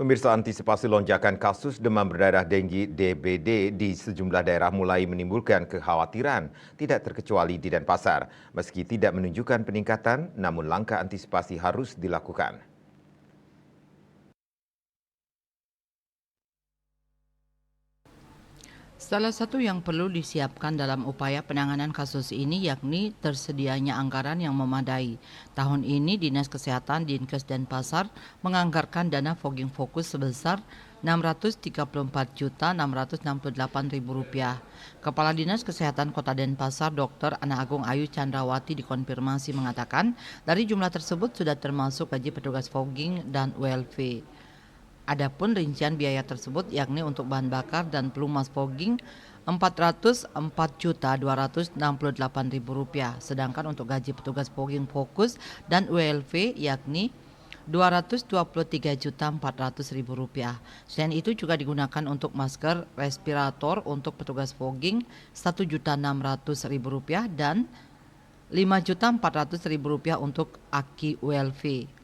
Pemirsa, antisipasi lonjakan kasus demam berdarah Denggi DBD di sejumlah daerah mulai menimbulkan kekhawatiran, tidak terkecuali di Denpasar. Meski tidak menunjukkan peningkatan, namun langkah antisipasi harus dilakukan. Salah satu yang perlu disiapkan dalam upaya penanganan kasus ini yakni tersedianya anggaran yang memadai. Tahun ini Dinas Kesehatan Dinkes Denpasar menganggarkan dana fogging fokus sebesar Rp634.668.000. Kepala Dinas Kesehatan Kota Denpasar Dr. Ana Agung Ayu Chandrawati dikonfirmasi mengatakan dari jumlah tersebut sudah termasuk gaji petugas fogging dan ULV. Adapun rincian biaya tersebut yakni untuk bahan bakar dan pelumas fogging Rp404.268.000, sedangkan untuk gaji petugas fogging fokus dan ULV yakni Rp223.400.000. Selain itu juga digunakan untuk masker respirator untuk petugas fogging Rp1.600.000 dan Rp5.400.000 untuk aki ULV.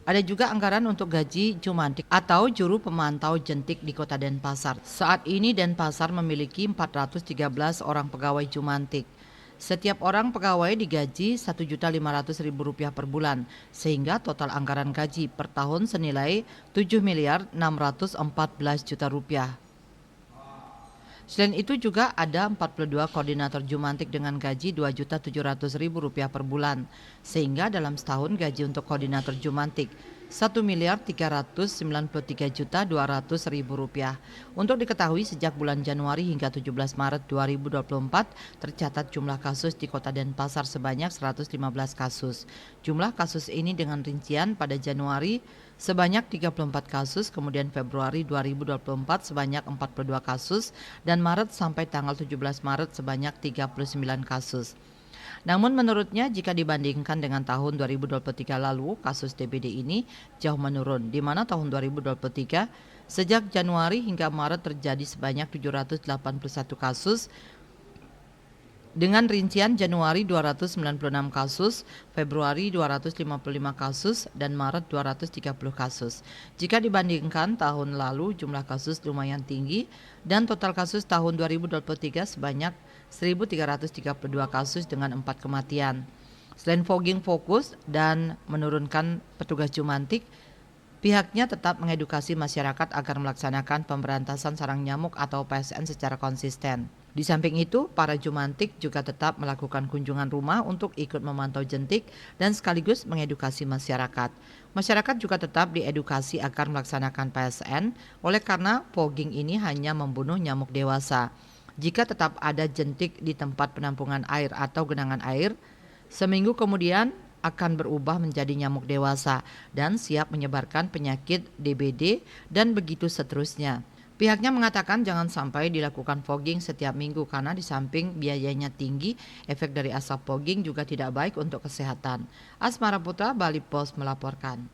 Ada juga anggaran untuk gaji jumantik atau juru pemantau jentik di Kota Denpasar. Saat ini Denpasar memiliki 413 orang pegawai jumantik. Setiap orang pegawai digaji Rp1.500.000 per bulan, sehingga total anggaran gaji per tahun senilai Rp7.614.000.000. Selain itu juga ada 42 koordinator jumantik dengan gaji Rp2.700.000 per bulan, sehingga dalam setahun gaji untuk koordinator jumantik Rp1.393.200.000. Untuk diketahui sejak bulan Januari hingga 17 Maret 2024 tercatat jumlah kasus di Kota Denpasar sebanyak 115 kasus. Jumlah kasus ini dengan rincian pada Januari sebanyak 34 kasus, kemudian Februari 2024 sebanyak 42 kasus, dan Maret sampai tanggal 17 Maret sebanyak 39 kasus. Namun menurutnya jika dibandingkan dengan tahun 2023 lalu, kasus DBD ini jauh menurun, di mana tahun 2023 sejak Januari hingga Maret terjadi sebanyak 781 kasus, dengan rincian Januari 296 kasus, Februari 255 kasus, dan Maret 230 kasus. Jika dibandingkan tahun lalu jumlah kasus lumayan tinggi dan total kasus tahun 2023 sebanyak 1.332 kasus dengan 4 kematian. Selain fogging fokus dan menurunkan petugas jumantik, pihaknya tetap mengedukasi masyarakat agar melaksanakan pemberantasan sarang nyamuk atau PSN secara konsisten. Di samping itu, para jumantik juga tetap melakukan kunjungan rumah untuk ikut memantau jentik dan sekaligus mengedukasi masyarakat. Masyarakat juga tetap diedukasi agar melaksanakan PSN, oleh karena fogging ini hanya membunuh nyamuk dewasa. Jika tetap ada jentik di tempat penampungan air atau genangan air, seminggu kemudian akan berubah menjadi nyamuk dewasa dan siap menyebarkan penyakit DBD dan begitu seterusnya. Pihaknya mengatakan jangan sampai dilakukan fogging setiap minggu karena di samping biayanya tinggi, efek dari asap fogging juga tidak baik untuk kesehatan. Asmara Putra, Bali Post melaporkan.